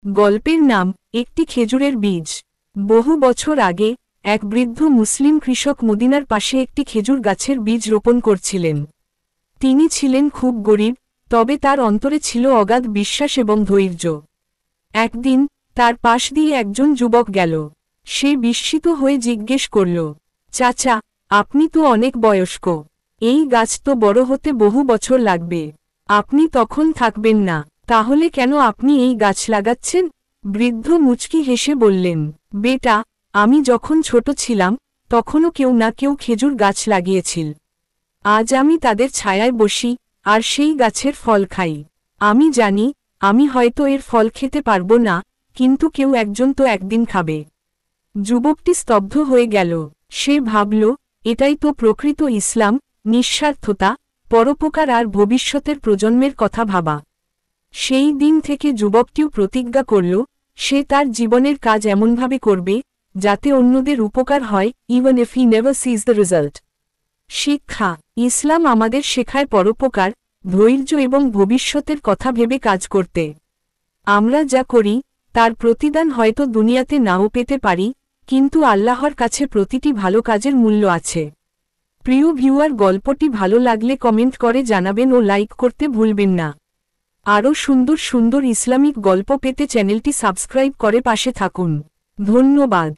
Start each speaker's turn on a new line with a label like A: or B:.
A: গল্পের নাম একটি খেজুরের বীজ। বহু বছর আগে এক বৃদ্ধ মুসলিম কৃষক মদিনার পাশে একটি খেজুর গাছের বীজ রোপণ করছিলেন। তিনি ছিলেন খুব গরিব, তবে তার অন্তরে ছিল অগাধ বিশ্বাস এবং ধৈর্য। একদিন তার পাশ দিয়ে একজন যুবক গেল। সে বিস্মিত হয়ে জিজ্ঞেস করল, চাচা, আপনি তো অনেক বয়স্ক, এই গাছ তো বড় হতে বহু বছর লাগবে, আপনি তখন থাকবেন না, তাহলে কেন আপনি এই গাছ লাগাচ্ছেন? বৃদ্ধ মুচকি হেসে বললেন, বেটা, আমি যখন ছোট ছিলাম তখনও কেউ না কেউ খেজুর গাছ লাগিয়েছিল। আজ আমি তাদের ছায়ায় বসি আর সেই গাছের ফল খাই। আমি জানি আমি হয়তো এর ফল খেতে পারবো না, কিন্তু কেউ একজন তো একদিন খাবে। যুবকটি স্তব্ধ হয়ে গেল। সে ভাবল, এটাই তো প্রকৃত ইসলাম, নিঃস্বার্থতা, পরোপকার আর ভবিষ্যতের প্রজন্মের কথা ভাবা। সেই দিন থেকে যুবকটিও প্রতিজ্ঞা করল, সে তার জীবনের কাজ এমনভাবে করবে যাতে অন্যদের উপকার হয়, even if he never sees the result. শিক্ষা: ইসলাম আমাদের শেখায় পরোপকার, ধৈর্য এবং ভবিষ্যতের কথা ভেবে কাজ করতে। আমরা যা করি তার প্রতিদান হয়তো দুনিয়াতে নাও পেতে পারি, কিন্তু আল্লাহর কাছে প্রতিটি ভালো কাজের মূল্য আছে। প্রিয় ভিউয়ার, গল্পটি ভালো লাগলে কমেন্ট করে জানাবেন ও লাইক করতে ভুলবেন না। আরও সুন্দর সুন্দর ইসলামিক গল্প পেতে চ্যানেলটি সাবস্ক্রাইব করে পাশে থাকুন। ধন্যবাদ।